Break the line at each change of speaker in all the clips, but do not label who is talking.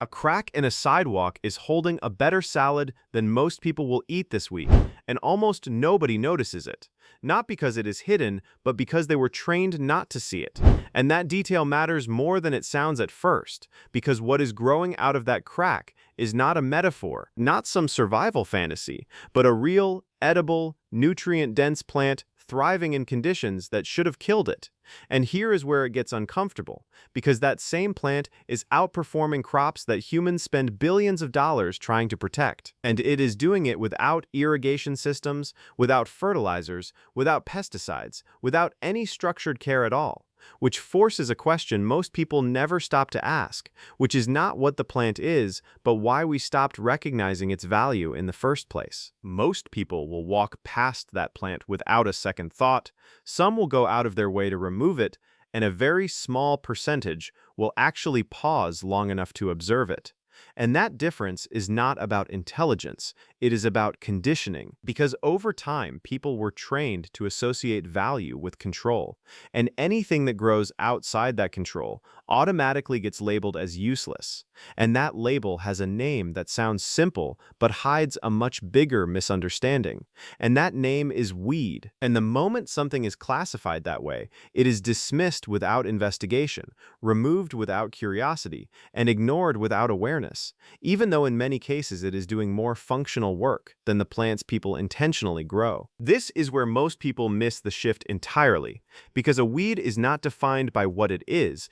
A crack in a sidewalk is holding a better salad than most people will eat this week, and almost nobody notices it. Not because it is hidden, but because they were trained not to see it. And that detail matters more than it sounds at first, because what is growing out of that crack is not a metaphor, not some survival fantasy, but a real, edible, nutrient-dense plant thriving in conditions that should have killed it. And here is where it gets uncomfortable, because that same plant is outperforming crops that humans spend billions of dollars trying to protect. And it is doing it without irrigation systems, without fertilizers, without pesticides, without any structured care at all. Which forces a question most people never stop to ask, which is not what the plant is, but why we stopped recognizing its value in the first place. Most people will walk past that plant without a second thought, some will go out of their way to remove it, and a very small percentage will actually pause long enough to observe it. And that difference is not about intelligence, it is about conditioning, because over time people were trained to associate value with control, and anything that grows outside that control automatically gets labeled as useless. And that label has a name that sounds simple but hides a much bigger misunderstanding, and that name is weed. And the moment something is classified that way, it is dismissed without investigation, removed without curiosity, and ignored without awareness, even though in many cases it is doing more functional work than the plants people intentionally grow. This is where most people miss the shift entirely, because a weed is not defined by what it is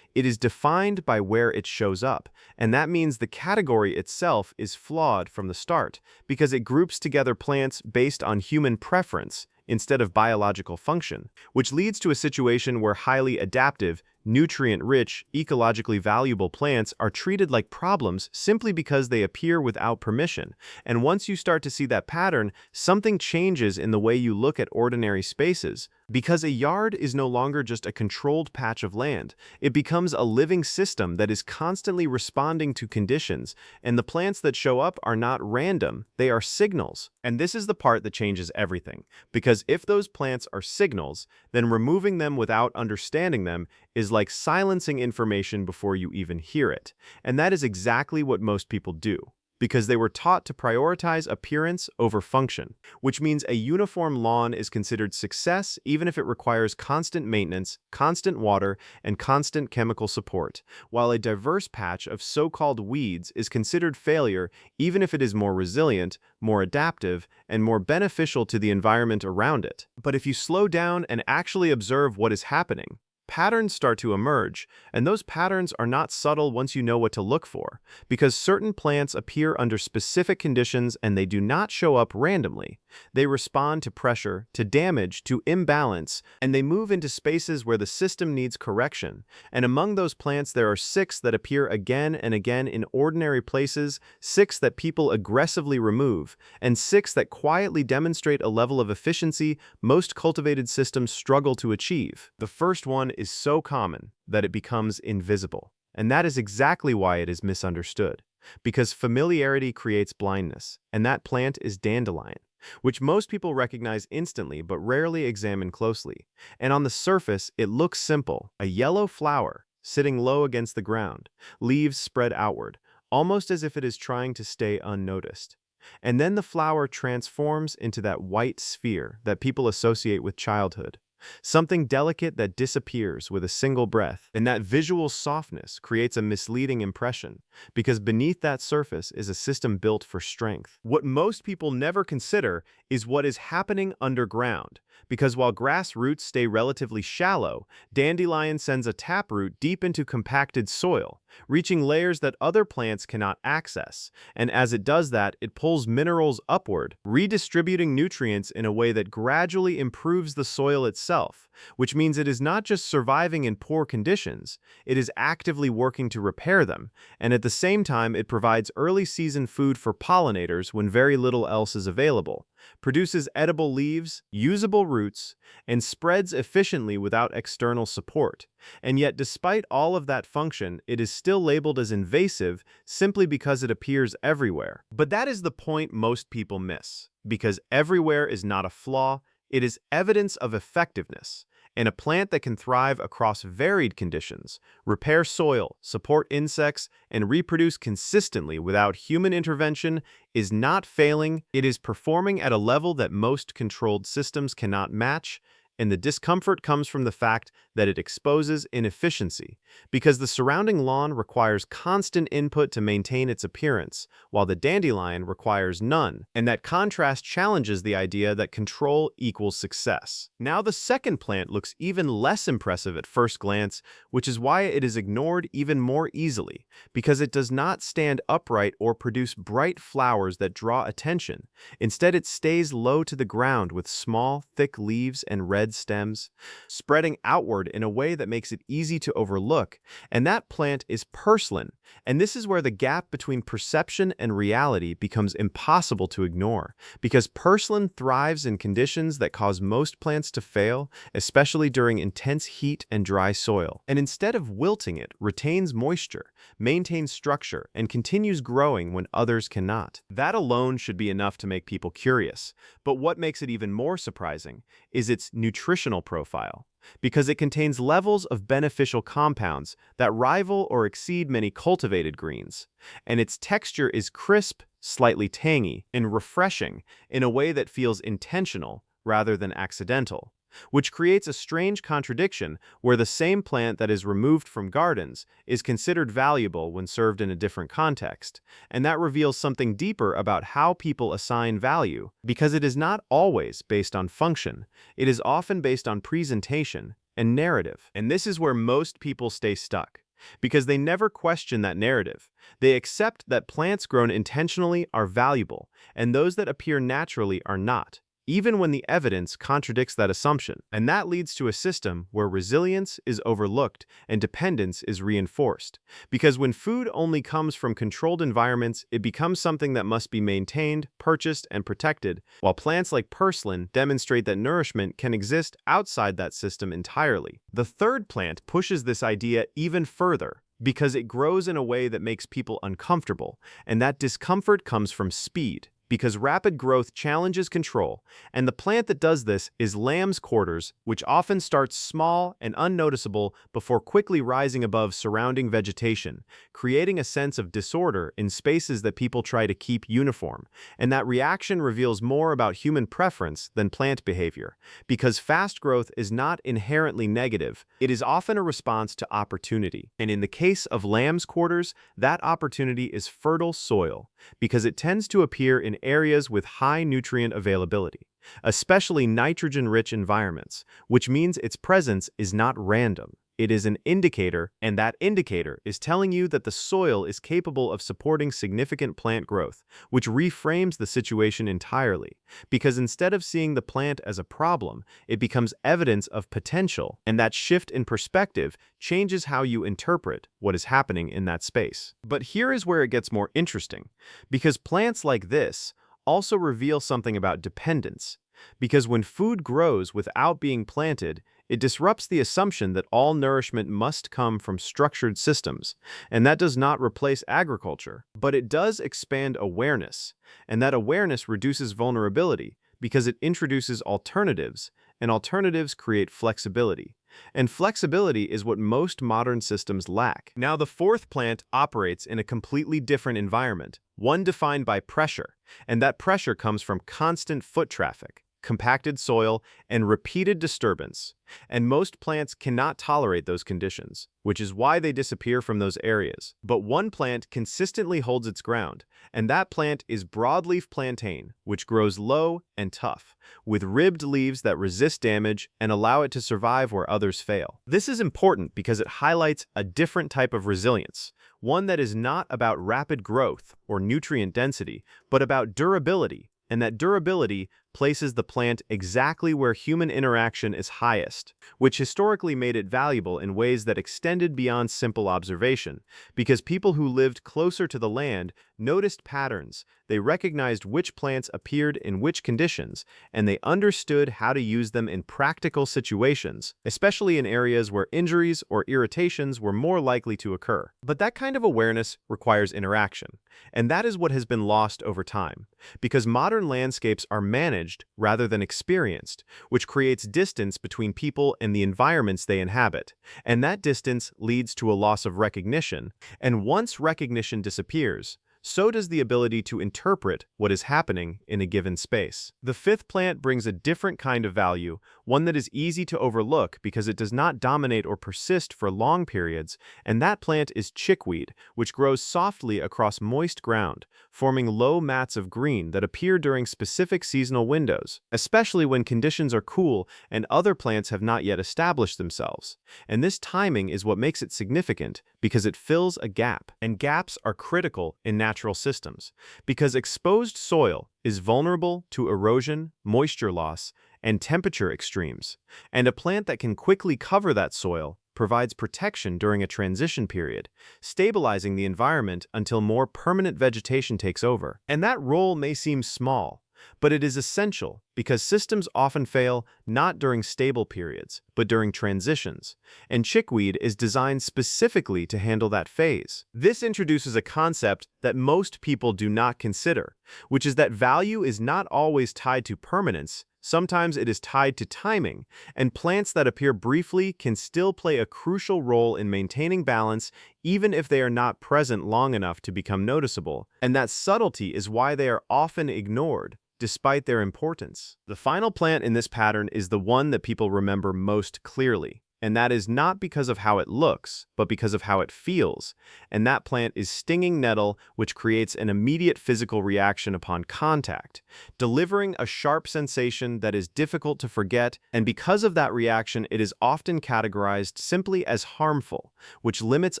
defined by where it shows up, and that means the category itself is flawed from the start, because it groups together plants based on human preference instead of biological function, which leads to a situation where highly adaptive, nutrient-rich, ecologically valuable plants are treated like problems simply because they appear without permission. And once you start to see that pattern, something changes in the way you look at ordinary spaces. Because a yard is no longer just a controlled patch of land, it becomes a living system that is constantly responding to conditions, and the plants that show up are not random, they are signals. And this is the part that changes everything, because if those plants are signals, then removing them without understanding them is like silencing information before you even hear it. And that is exactly what most people do, because they were taught to prioritize appearance over function, which means a uniform lawn is considered success even if it requires constant maintenance, constant water, and constant chemical support, while a diverse patch of so-called weeds is considered failure even if it is more resilient, more adaptive, and more beneficial to the environment around it. But if you slow down and actually observe what is happening, patterns start to emerge, and those patterns are not subtle once you know what to look for, because certain plants appear under specific conditions and they do not show up randomly. They respond to pressure, to damage, to imbalance, and they move into spaces where the system needs correction. And among those plants, there are 6 that appear again and again in ordinary places, 6 that people aggressively remove, and 6 that quietly demonstrate a level of efficiency most cultivated systems struggle to achieve. The first one is so common that it becomes invisible. And that is exactly why it is misunderstood. Because familiarity creates blindness, and that plant is dandelion, which most people recognize instantly but rarely examine closely. And on the surface, it looks simple, a yellow flower sitting low against the ground, leaves spread outward, almost as if it is trying to stay unnoticed. And then the flower transforms into that white sphere that people associate with childhood. Something delicate that disappears with a single breath, and that visual softness creates a misleading impression, because beneath that surface is a system built for strength. What most people never consider is what is happening underground, because while grass roots stay relatively shallow, dandelion sends a taproot deep into compacted soil, reaching layers that other plants cannot access, and as it does that, it pulls minerals upward, redistributing nutrients in a way that gradually improves the soil itself, which means it is not just surviving in poor conditions, it is actively working to repair them, and at the same time it provides early season food for pollinators when very little else is available, produces edible leaves, usable roots, and spreads efficiently without external support. And yet, despite all of that function, it is still labeled as invasive simply because it appears everywhere. But that is the point most people miss, because everywhere is not a flaw, it is evidence of effectiveness. and a plant that can thrive across varied conditions, repair soil, support insects, and reproduce consistently without human intervention is not failing, it is performing at a level that most controlled systems cannot match, and the discomfort comes from the fact that it exposes inefficiency, because the surrounding lawn requires constant input to maintain its appearance, while the dandelion requires none, and that contrast challenges the idea that control equals success. Now the second plant looks even less impressive at first glance, which is why it is ignored even more easily, because it does not stand upright or produce bright flowers that draw attention. Instead, it stays low to the ground with small, thick leaves and red stems, spreading outward in a way that makes it easy to overlook, and that plant is purslane, and this is where the gap between perception and reality becomes impossible to ignore, because purslane thrives in conditions that cause most plants to fail, especially during intense heat and dry soil, and instead of wilting it, retains moisture, maintains structure, and continues growing when others cannot. That alone should be enough to make people curious, but what makes it even more surprising is its nutritional profile, because it contains levels of beneficial compounds that rival or exceed many cultivated greens, and its texture is crisp, slightly tangy, and refreshing in a way that feels intentional rather than accidental, which creates a strange contradiction where the same plant that is removed from gardens is considered valuable when served in a different context, and that reveals something deeper about how people assign value, because it is not always based on function, it is often based on presentation and narrative. And this is where most people stay stuck, because they never question that narrative. They accept that plants grown intentionally are valuable, and those that appear naturally are not, even when the evidence contradicts that assumption. And that leads to a system where resilience is overlooked and dependence is reinforced. Because when food only comes from controlled environments, it becomes something that must be maintained, purchased, and protected, while plants like purslane demonstrate that nourishment can exist outside that system entirely. The third plant pushes this idea even further, because it grows in a way that makes people uncomfortable, and that discomfort comes from speed, because rapid growth challenges control, and the plant that does this is lamb's quarters, which often starts small and unnoticeable before quickly rising above surrounding vegetation, creating a sense of disorder in spaces that people try to keep uniform. And that reaction reveals more about human preference than plant behavior, because fast growth is not inherently negative, it is often a response to opportunity. And in the case of lamb's quarters, that opportunity is fertile soil, because it tends to appear in areas with high nutrient availability, especially nitrogen-rich environments, which means its presence is not random. It is an indicator, and that indicator is telling you that the soil is capable of supporting significant plant growth, which reframes the situation entirely, because instead of seeing the plant as a problem, it becomes evidence of potential, and that shift in perspective changes how you interpret what is happening in that space. But here is where it gets more interesting, because plants like this also reveal something about dependence, because when food grows without being planted, it disrupts the assumption that all nourishment must come from structured systems, and that does not replace agriculture, but it does expand awareness, and that awareness reduces vulnerability because it introduces alternatives, and alternatives create flexibility. And flexibility is what most modern systems lack. Now, the fourth plant operates in a completely different environment, one defined by pressure, and that pressure comes from constant foot traffic, compacted soil, and repeated disturbance. And most plants cannot tolerate those conditions, which is why they disappear from those areas. But one plant consistently holds its ground, and that plant is broadleaf plantain, which grows low and tough, with ribbed leaves that resist damage and allow it to survive where others fail. This is important because it highlights a different type of resilience, one that is not about rapid growth or nutrient density, but about durability, and that durability places the plant exactly where human interaction is highest, which historically made it valuable in ways that extended beyond simple observation, because people who lived closer to the land noticed patterns, they recognized which plants appeared in which conditions, and they understood how to use them in practical situations, especially in areas where injuries or irritations were more likely to occur. But that kind of awareness requires interaction, and that is what has been lost over time, because modern landscapes are managed managed rather than experienced, which creates distance between people and the environments they inhabit. And that distance leads to a loss of recognition. And once recognition disappears, so does the ability to interpret what is happening in a given space. The fifth plant brings a different kind of value, one that is easy to overlook because it does not dominate or persist for long periods, and that plant is chickweed, which grows softly across moist ground, forming low mats of green that appear during specific seasonal windows, especially when conditions are cool and other plants have not yet established themselves. And this timing is what makes it significant because it fills a gap, and gaps are critical in natural systems, because exposed soil is vulnerable to erosion, moisture loss, and temperature extremes, and a plant that can quickly cover that soil provides protection during a transition period, stabilizing the environment until more permanent vegetation takes over. And that role may seem small, but it is essential because systems often fail not during stable periods, but during transitions, and chickweed is designed specifically to handle that phase. This introduces a concept that most people do not consider, which is that value is not always tied to permanence. Sometimes it is tied to timing, and plants that appear briefly can still play a crucial role in maintaining balance even if they are not present long enough to become noticeable. And that subtlety is why they are often ignored, despite their importance. The final plant in this pattern is the one that people remember most clearly, and that is not because of how it looks, but because of how it feels. And that plant is stinging nettle, which creates an immediate physical reaction upon contact, delivering a sharp sensation that is difficult to forget, and because of that reaction, it is often categorized simply as harmful, which limits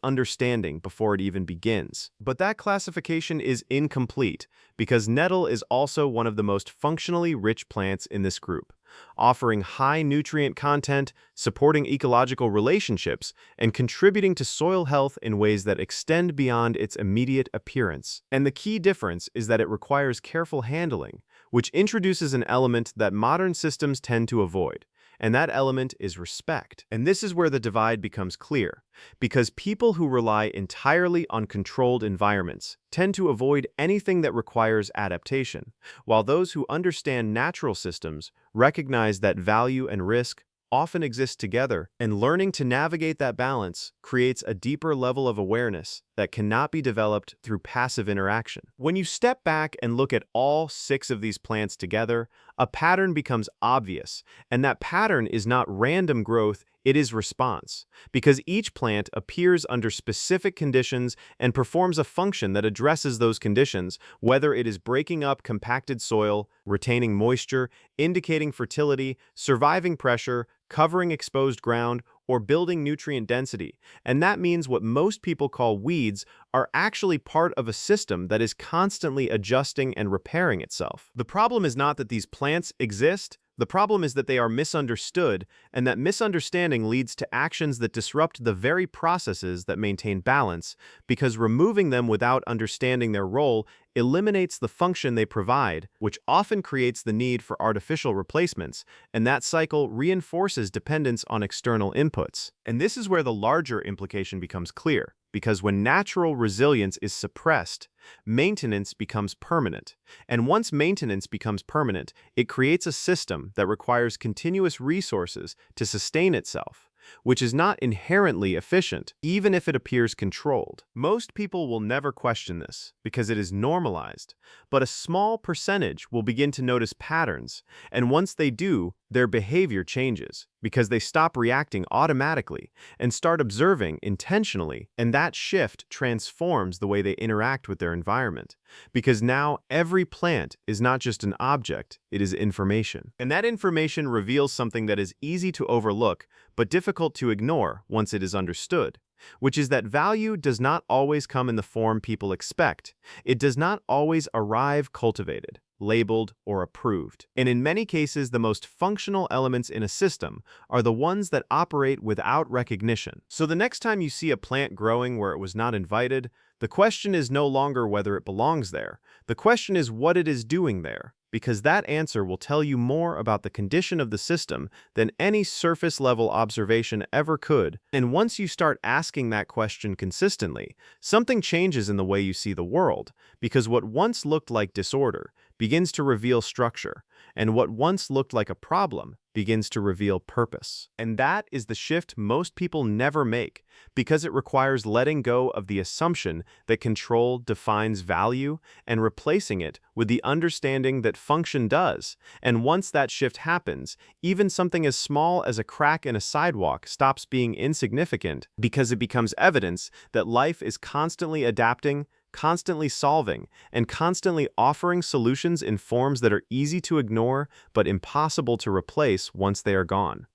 understanding before it even begins. But that classification is incomplete, because nettle is also one of the most functionally rich plants in this group, offering high nutrient content, supporting ecological relationships, and contributing to soil health in ways that extend beyond its immediate appearance. And the key difference is that it requires careful handling, which introduces an element that modern systems tend to avoid. And that element is respect. And this is where the divide becomes clear, because people who rely entirely on controlled environments tend to avoid anything that requires adaptation, while those who understand natural systems recognize that value and risk often exist together, and learning to navigate that balance creates a deeper level of awareness that cannot be developed through passive interaction. When you step back and look at all 6 of these plants together, a pattern becomes obvious, and that pattern is not random growth, it is response, because each plant appears under specific conditions and performs a function that addresses those conditions, whether it is breaking up compacted soil, retaining moisture, indicating fertility, surviving pressure, covering exposed ground, or building nutrient density. And that means what most people call weeds are actually part of a system that is constantly adjusting and repairing itself. The problem is not that these plants exist. The problem is that they are misunderstood, and that misunderstanding leads to actions that disrupt the very processes that maintain balance, because removing them without understanding their role eliminates the function they provide, which often creates the need for artificial replacements, and that cycle reinforces dependence on external inputs. And this is where the larger implication becomes clear, because when natural resilience is suppressed, maintenance becomes permanent. And once maintenance becomes permanent, it creates a system that requires continuous resources to sustain itself, which is not inherently efficient, even if it appears controlled. Most people will never question this, because it is normalized, but a small percentage will begin to notice patterns, and once they do, their behavior changes, because they stop reacting automatically and start observing intentionally, and that shift transforms the way they interact with their environment, because now every plant is not just an object, it is information. And that information reveals something that is easy to overlook, but difficult to ignore once it is understood, which is that value does not always come in the form people expect. It does not always arrive cultivated, labeled, or approved. And in many cases, the most functional elements in a system are the ones that operate without recognition. So the next time you see a plant growing where it was not invited, the question is no longer whether it belongs there. The question is what it is doing there, because that answer will tell you more about the condition of the system than any surface-level observation ever could. And once you start asking that question consistently, something changes in the way you see the world, because what once looked like disorder begins to reveal structure, and what once looked like a problem begins to reveal purpose. And that is the shift most people never make, because it requires letting go of the assumption that control defines value and replacing it with the understanding that function does. And once that shift happens, even something as small as a crack in a sidewalk stops being insignificant because it becomes evidence that life is constantly adapting, constantly solving, and constantly offering solutions in forms that are easy to ignore but impossible to replace once they are gone.